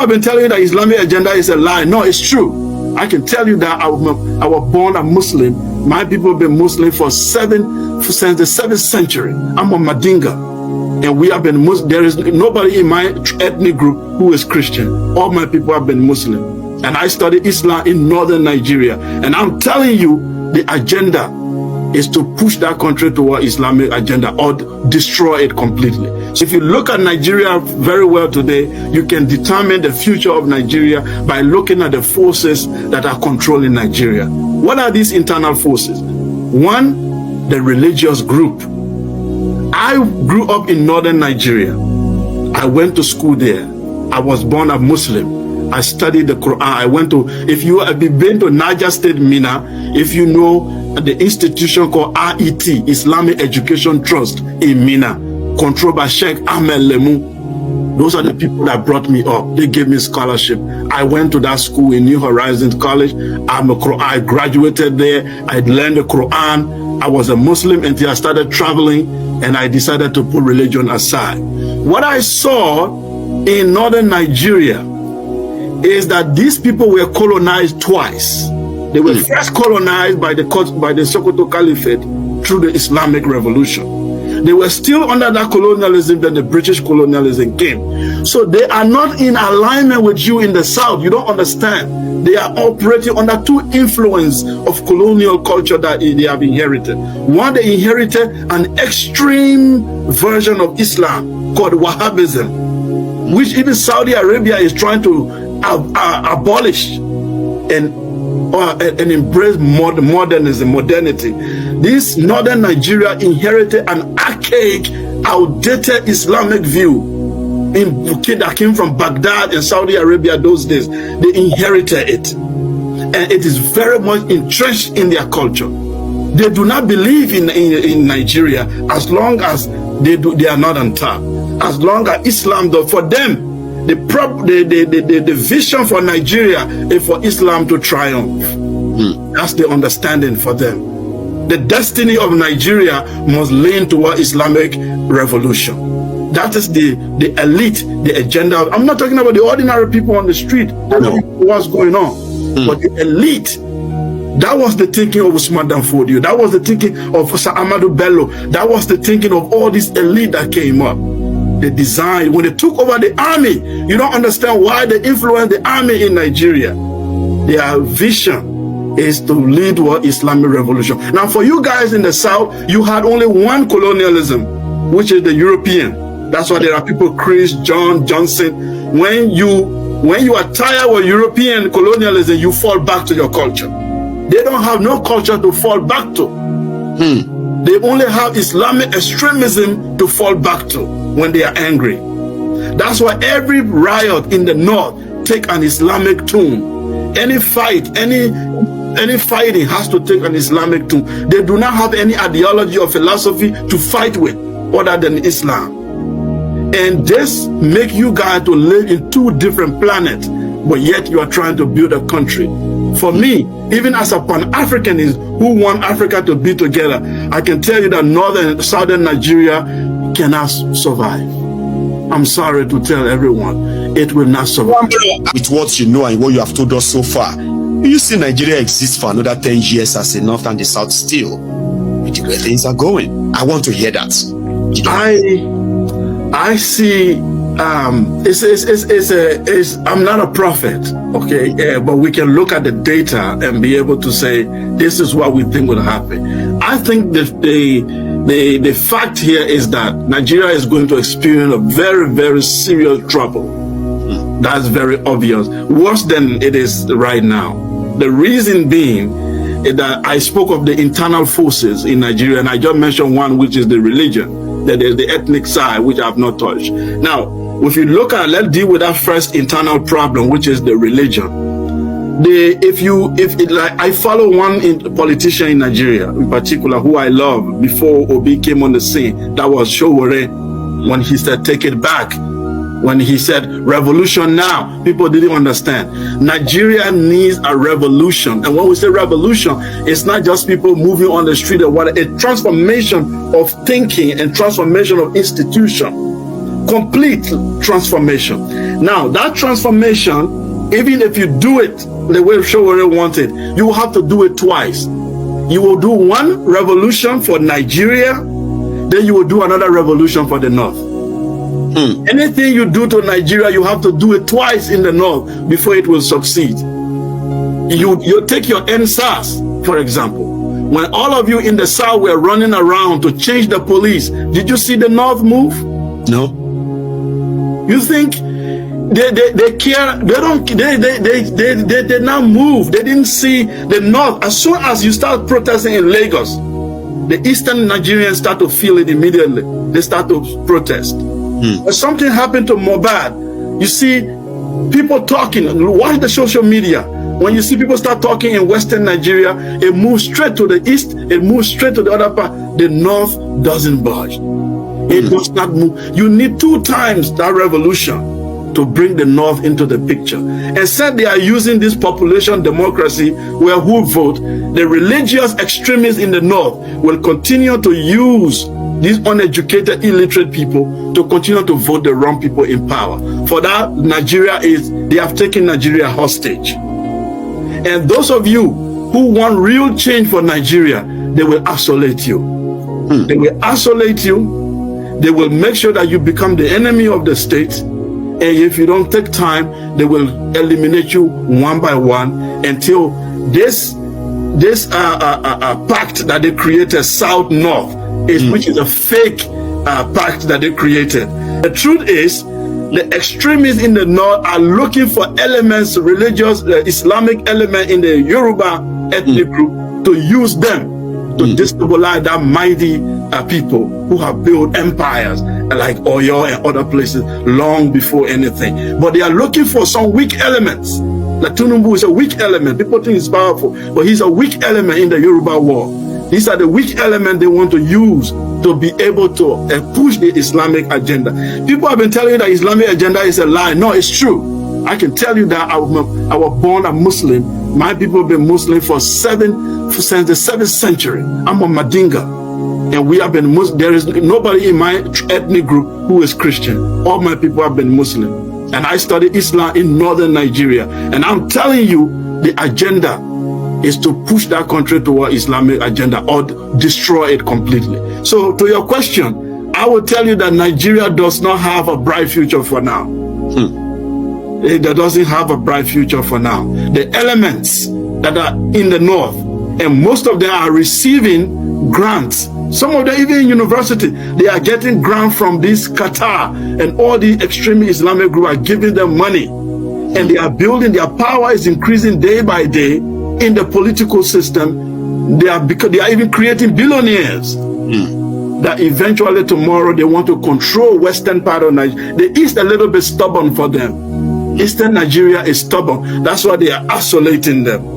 have been telling you that Islamic agenda is a lie. No, it's true. I can tell you that I was born a Muslim. My people have been Muslim since the 7th century. I'm a Madinga, and we have been Muslim. There is nobody in my ethnic group who is Christian. All my people have been Muslim, and I studied Islam in northern Nigeria. And I'm telling you, the agenda is to push that country toward Islamic agenda or destroy it completely. So if you look at Nigeria very well today, you can determine the future of Nigeria by looking at the forces that are controlling Nigeria. What are these internal forces? One, the religious group. I grew up in northern Nigeria. I went to school there. I was born a Muslim. I studied the Quran. I went to, if you have been to Niger State, Mina, if you know the institution called RET, Islamic Education Trust in Mina, controlled by Sheikh Ahmed Lemu. Those are the people that brought me up. They gave me scholarship. I went to that school in New Horizons College. I graduated there. I learned the Quran. I was a Muslim until I started traveling, and I decided to put religion aside. What I saw in northern Nigeria is that these people were colonized twice. They were first colonized by the Sekou Caliphate through the Islamic Revolution. They were still under that colonialism, then the British colonialism came. So they are not in alignment with you in the South. You don't understand. They are operating under two influence of colonial culture that they have inherited. One, they inherited an extreme version of Islam called Wahhabism, which even Saudi Arabia is trying to abolish and embrace modernity. This northern Nigeria inherited an archaic, outdated Islamic view that came from Baghdad and Saudi Arabia those days. They inherited it, and it is very much entrenched in their culture. They do not believe in Nigeria as long as they are not on top. As long as Islam, though, for them, the vision for Nigeria is for Islam to triumph. That's the understanding for them. The destiny of Nigeria must lean toward Islamic revolution. That is the elite, the agenda. I'm not talking about the ordinary people on the street. That's what's going on. But the elite, that was the thinking of Usman Dan Fodio. That was the thinking of Sir Amadou Bello. That was the thinking of all this elite that came up. The design, when they took over the army, you don't understand why they influenced the army in Nigeria. Their vision is to lead toward Islamic revolution. Now, for you guys in the South, you had only one colonialism, which is the European. That's why there are people, Chris, John, Johnson. When you are tired of European colonialism, you fall back to your culture. They don't have no culture to fall back to. They only have Islamic extremism to fall back to when they are angry. That's why every riot in the North take an Islamic tune. Any fight, any fighting has to take an Islamic tune. They do not have any ideology or philosophy to fight with other than Islam. And this make you guys to live in two different planets, but yet you are trying to build a country. For me, even as a Pan-Africanist who want Africa to be together, I can tell you that southern Nigeria cannot survive. I'm sorry to tell everyone, it will not survive. With what you know and what you have told us so far, do you see Nigeria exists for another 10 years as the North and the South still? With the way things are going. I want to hear that. I see, I'm not a prophet, okay, but we can look at the data and be able to say, this is what we think will happen. I think the fact here is that Nigeria is going to experience a very, very serious trouble. That's very obvious, worse than it is right now. The reason being is that I spoke of the internal forces in Nigeria, and I just mentioned one, which is the religion. That is the ethnic side, which I have not touched. Now, if you look at, let's deal with that first internal problem, which is the religion. I follow one politician in Nigeria, in particular, who I love before Obi came on the scene. That was Showore, when he said, "Take it back." When he said revolution now, people didn't understand. Nigeria needs a revolution. And when we say revolution, it's not just people moving on the street or what, a transformation of thinking and transformation of institution. Complete transformation. Now, that transformation, even if you do it the way Showore wanted, you will have to do it twice. You will do one revolution for Nigeria, then you will do another revolution for the North. Anything you do to Nigeria, you have to do it twice in the North before it will succeed. You take your NSAS, for example. When all of you in the South were running around to change the police, did you see the North move? No. You think they care? They don't. They did not move. They didn't see the North. As soon as you start protesting in Lagos, the Eastern Nigerians start to feel it immediately. They start to protest. But something happened to Mohbad. You see people talking. Watch the social media. When you see people start talking in Western Nigeria, it moves straight to the east, it moves straight to the other part. The North doesn't budge. It does not move. You need 2 times that revolution to bring the North into the picture. And said they are using this population democracy where who vote, the religious extremists in the North will continue to use these uneducated, illiterate people to continue to vote the wrong people in power. For that, they have taken Nigeria hostage. And those of you who want real change for Nigeria, they will isolate you. They will isolate you. They will make sure that you become the enemy of the state. And if you don't take time, they will eliminate you one by one until this pact that they created, South-North, which is a fake pact that they created. The truth is, the extremists in the North are looking for elements, religious, Islamic element in the Yoruba ethnic group to use them to destabilize that mighty people who have built empires like Oyo and other places long before anything. But they are looking for some weak elements. Like Tinubu is a weak element. People think he's powerful, but he's a weak element in the Yoruba war. These are the weak elements they want to use to be able to push the Islamic agenda. People have been telling you that Islamic agenda is a lie. No, it's true. I can tell you that I was born a Muslim. My people have been Muslim since the 7th century. I'm a Madinga. And we have been Muslim. There is nobody in my ethnic group who is Christian. All my people have been Muslim. And I studied Islam in northern Nigeria. And I'm telling you, the agenda is to push that country toward Islamic agenda or destroy it completely. So to your question, I will tell you that Nigeria does not have a bright future for now. It doesn't have a bright future for now. The elements that are in the North, and most of them are receiving grants. Some of them even in university, they are getting grants from this Qatar, and all the extreme Islamic group are giving them money. And they are building, their power is increasing day by day in the political system. They are even creating billionaires that eventually tomorrow they want to control western part of Nigeria. The East a little bit stubborn for them. Eastern Nigeria is stubborn. That's why they are isolating them.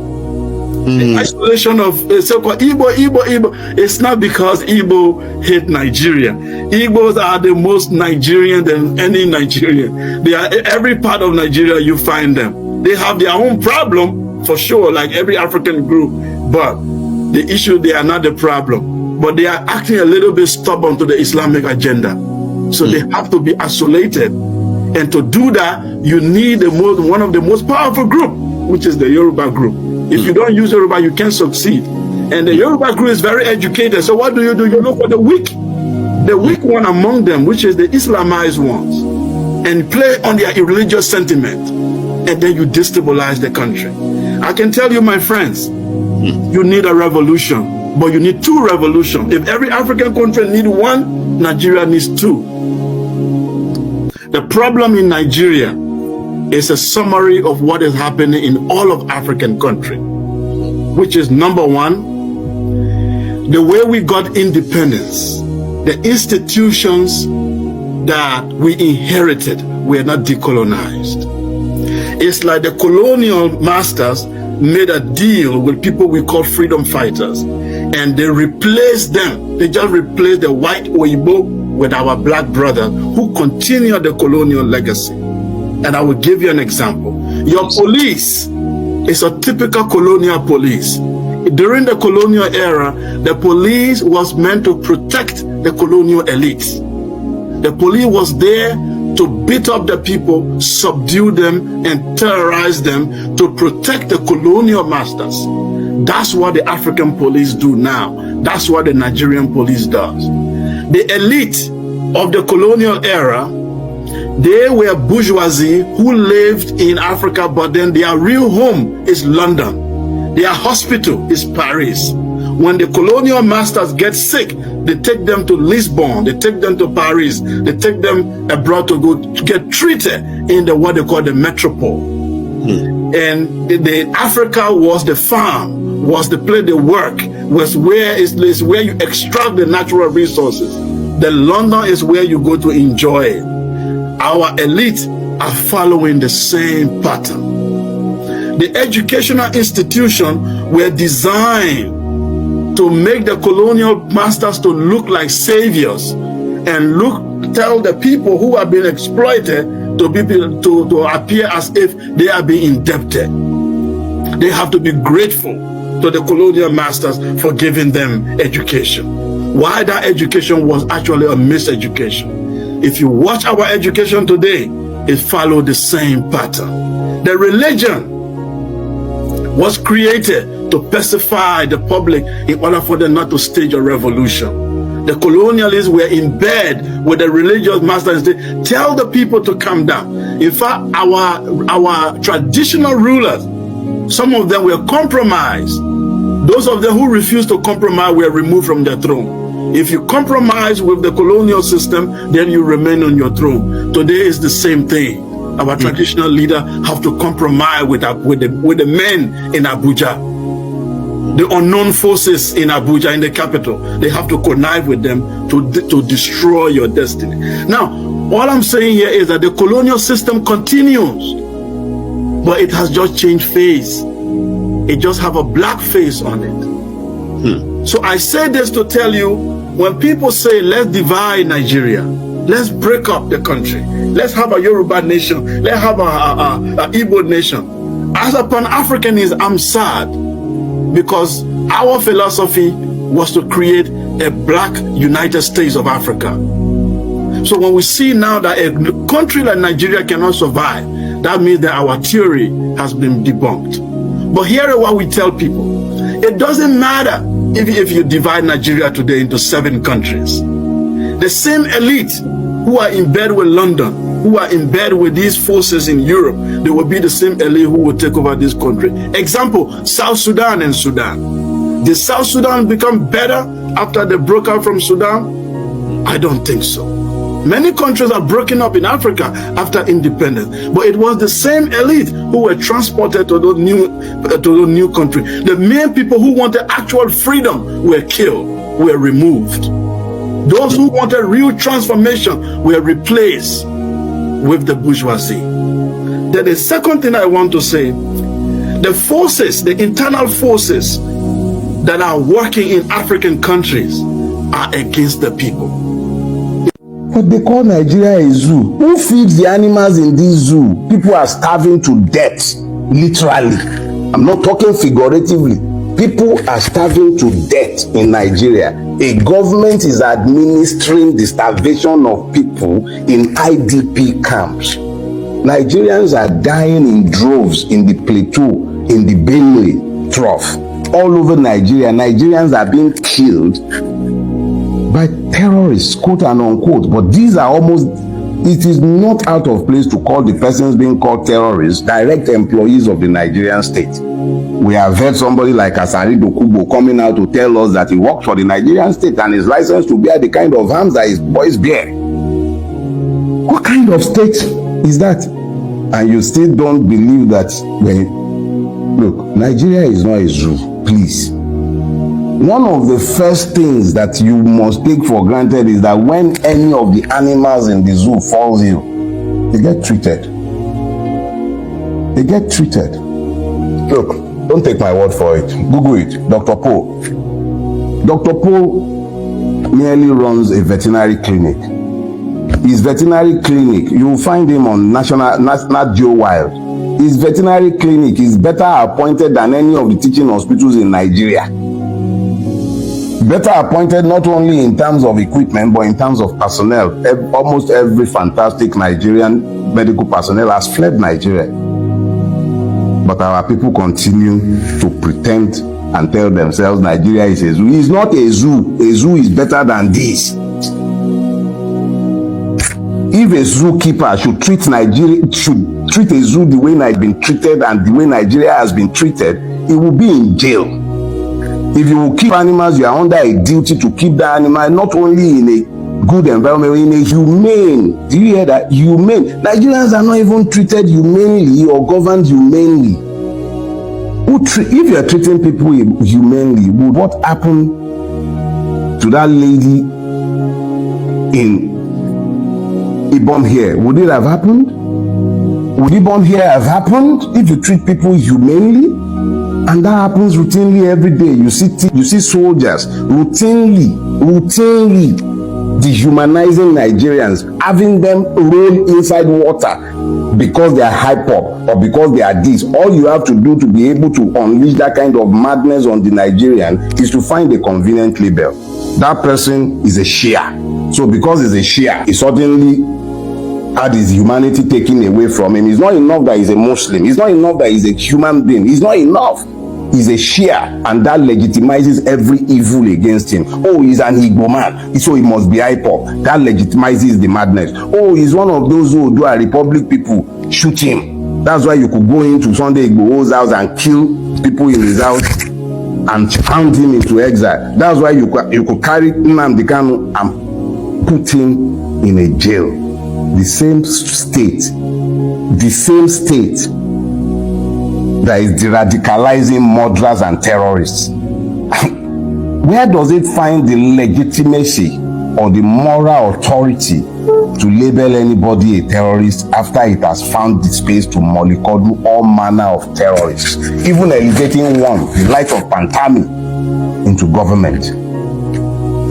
The isolation of so-called Igbo, it's not because Igbo hate Nigeria. Igbos are the most Nigerian than any Nigerian. They are every part of Nigeria you find them. They have their own problem for sure, like every African group. But the issue, they are not the problem. But they are acting a little bit stubborn to the Islamic agenda. So they have to be isolated. And to do that, you need one of the most powerful group, which is the Yoruba group. If you don't use Yoruba, you can't succeed. And the Yoruba group is very educated. So what do? You look for the weak one among them, which is the Islamized ones, and play on their religious sentiment. And then you destabilize the country. I can tell you, my friends, you need a revolution, but you need 2 revolutions. If every African country needs 1, Nigeria needs 2. The problem in Nigeria is a summary of what is happening in all of African countries, which is number 1, the way we got independence, the institutions that we inherited were not decolonized. It's like the colonial masters made a deal with people we call freedom fighters, and they replaced them. They just replaced the white Oyibo with our black brothers who continue the colonial legacy. And I will give you an example. Your police is a typical colonial police. During the colonial era, the police was meant to protect the colonial elites. The police was there to beat up the people, subdue them, and terrorize them to protect the colonial masters. That's what the African police do now. That's what the Nigerian police does. The elite of the colonial era, they were bourgeoisie who lived in Africa, but then their real home is London. Their hospital is Paris. When the colonial masters get sick, they take them to Lisbon, they take them to Paris, they take them abroad to go to get treated in the what they call the metropole. And the Africa was the farm, was the place they work, was where is where you extract the natural resources. The London is where you go to enjoy it. Our elite are following the same pattern. The educational institutions were designed to make the colonial masters to look like saviors and tell the people who have been exploited to appear as if they are being indebted. They have to be grateful to the colonial masters for giving them education. Why that education was actually a miseducation. If you watch our education today, it followed the same pattern. The religion was created to pacify the public in order for them not to stage a revolution. The colonialists were in bed with the religious masters. They tell the people to calm down. In fact, our traditional rulers, some of them were compromised. Those of them who refused to compromise were removed from their throne. If you compromise with the colonial system, then you remain on your throne. Today is the same thing. Our traditional leaders have to compromise with the men in Abuja, the unknown forces in Abuja, in the capital. They have to connive with them to destroy your destiny. Now, all I'm saying here is that the colonial system continues, but it has just changed face. It just have a black face on it. So I say this to tell you, when people say, let's divide Nigeria, let's break up the country, let's have a Yoruba nation, let's have a Igbo nation. As a Pan-Africanist, I'm sad because our philosophy was to create a black United States of Africa. So when we see now that a country like Nigeria cannot survive, that means that our theory has been debunked. But here is what we tell people. It doesn't matter if you divide Nigeria today into 7 countries. The same elite who are in bed with London, who are in bed with these forces in Europe, they will be the same elite who will take over this country. Example, South Sudan and Sudan. Did South Sudan become better after they broke out from Sudan? I don't think so. Many countries are broken up in Africa after independence, but it was the same elite who were transported to those new countries. The main people who wanted actual freedom were killed, were removed. Those who wanted real transformation were replaced with the bourgeoisie. Then the second thing I want to say, the forces, the internal forces that are working in African countries are against the people. But they call Nigeria a zoo. Who feeds the animals in this zoo? People are starving to death, literally. I'm not talking figuratively. People are starving to death in Nigeria. A government is administering the starvation of people in IDP camps. Nigerians are dying in droves in the plateau, in the Benue trough. All over Nigeria, Nigerians are being killed by terrorists, quote and unquote. But these are almost, it is not out of place to call the persons being called terrorists direct employees of the Nigerian state. We have heard somebody like Asari Dokubo coming out to tell us that he works for the Nigerian state and is licensed to bear the kind of arms that his boys bear. What kind of state is that? And you still don't believe that look, Nigeria is not a zoo, please. One of the first things that you must take for granted is that when any of the animals in the zoo falls ill, they get treated. They get treated. Look, don't take my word for it. Google it. Dr. Poe. Dr. Poe merely runs a veterinary clinic. His veterinary clinic, you will find him on Nat Geo Wild. His veterinary clinic is better appointed than any of the teaching hospitals in Nigeria. better appointed not only in terms of equipment but in terms of personnel. Almost every fantastic Nigerian medical personnel has fled Nigeria. But our people continue to pretend and tell themselves Nigeria is a zoo. It's not a zoo. A zoo is better than this. If a zookeeper should treat a zoo the way Nigeria has been treated and the way Nigeria has been treated, it will be in jail. If you will keep animals, you are under a duty to keep the animal not only in a good environment, in a humane. Do you hear that? Humane. Nigerians are not even treated humanely or governed humanely. If you are treating people humanely, would what happened to that lady in Ibom here? Would it have happened? Would Ibom here have happened if you treat people humanely? And that happens routinely every day. You see soldiers routinely dehumanizing Nigerians, having them roll inside water because they are hyper or because they are this. All you have to do to be able to unleash that kind of madness on the Nigerian is to find a convenient label. That person is a Shia. So because he's a Shia, he suddenly had his humanity taken away from him. It's not enough that he's a Muslim. It's not enough that he's a human being. It's not enough. He's a Shia, and that legitimizes every evil against him. Oh, he's an Igbo man, so he must be IPOP. That legitimizes the madness. Oh, he's one of those who do a Republic people. Shoot him. That's why you could go into Sunday Igbo's house and kill people in his house and pound him into exile. That's why you could carry Nnamdi Kanu and put him in a jail. The same state that is de-radicalizing murderers and terrorists. Where does it find the legitimacy or the moral authority to label anybody a terrorist after it has found the space to mollycoddle all manner of terrorists, even elevating one, the light of Pantami, into government?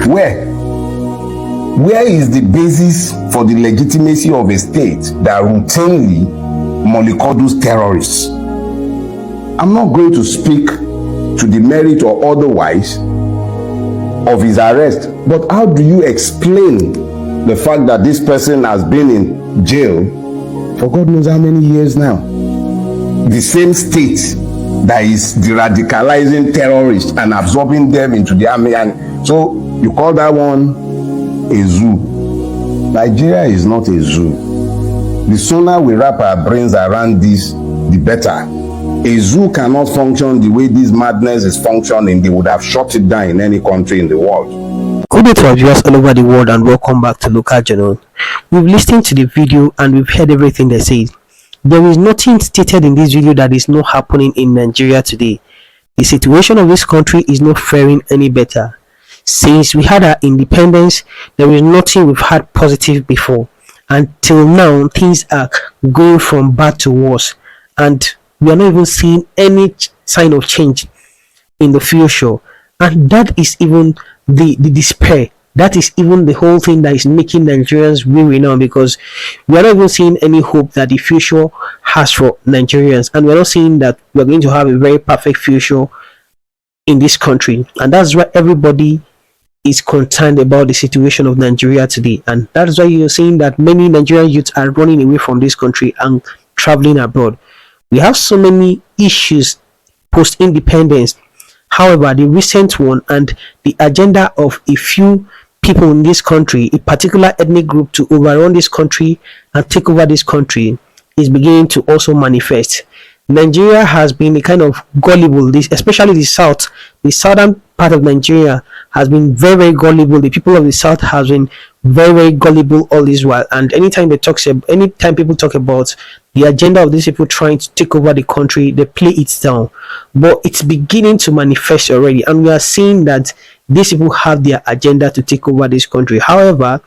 Where is the basis for the legitimacy of a state that routinely mollycoddles terrorists? I'm not going to speak to the merit or otherwise of his arrest, but how do you explain the fact that this person has been in jail for God knows how many years now? The same state that is de-radicalizing terrorists and absorbing them into the army, and so you call that one a zoo. Nigeria is not a zoo. The sooner we wrap our brains around this, the better. A zoo cannot function the way this madness is functioning. They would have shut it down in any country in the world. Good day to our viewers all over the world and welcome back to Local Journal. We've listened to the video and we've heard everything they said. There is nothing stated in this video that is not happening in Nigeria today. The situation of this country is not faring any better. Since we had our independence, there is nothing we've had positive before. Until now, things are going from bad to worse, and we are not even seeing any sign of change in the future. And that is even the despair. That is even the whole thing that is making Nigerians weary now, because we are not even seeing any hope that the future has for Nigerians, and we're not seeing that we're going to have a very perfect future in this country. And that's why everybody is concerned about the situation of Nigeria today, and that's why you're seeing that many Nigerian youths are running away from this country and traveling abroad. We have so many issues post-independence. However, the recent one and the agenda of a few people in this country, a particular ethnic group, to overrun this country and take over this country, is beginning to also manifest. Nigeria has been a kind of gullible, especially the southern part of Nigeria has been very, very gullible. The people of the south has been very, very gullible all this while. And anytime people talk about the agenda of these people trying to take over the country, they play it down. But it's beginning to manifest already, and we are seeing that these people have their agenda to take over this country. However,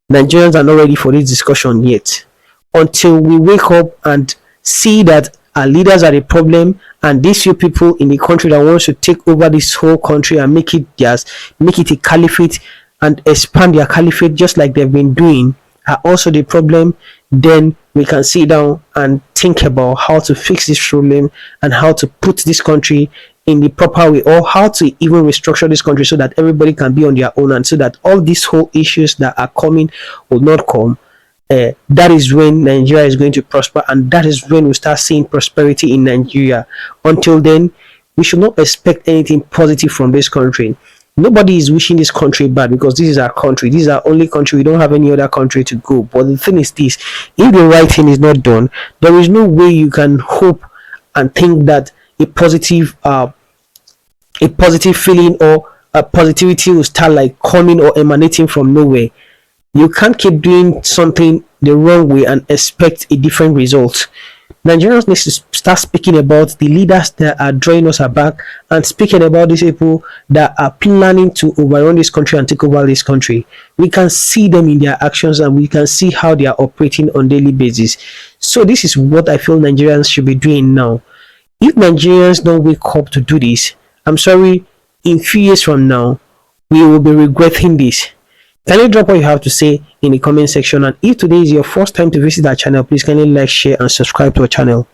Nigerians are not ready for this discussion yet. Until we wake up and see that our leaders are the problem, and these few people in the country that wants to take over this whole country and make it theirs, make it a caliphate and expand their caliphate just like they've been doing, are also the problem, then we can sit down and think about how to fix this problem and how to put this country in the proper way, or how to even restructure this country so that everybody can be on their own, and so that all these whole issues that are coming will not come, that is when Nigeria is going to prosper, and that is when we start seeing prosperity in Nigeria. Until then, we should not expect anything positive from this country. Nobody is wishing this country bad, because this is our country. This is our only country. We don't have any other country to go. But the thing is this: if the right thing is not done, there is no way you can hope and think that a positive feeling or a positivity will start like coming or emanating from nowhere. You can't keep doing something the wrong way and expect a different result. Nigerians need to start speaking about the leaders that are drawing us back, and speaking about these people that are planning to overrun this country and take over this country. We can see them in their actions, and we can see how they are operating on a daily basis. So this is what I feel Nigerians should be doing now. If Nigerians don't wake up to do this, I'm sorry, in few years from now, we will be regretting this. Kindly drop what you have to say in the comment section, and if today is your first time to visit our channel, please kindly like, share and subscribe to our channel.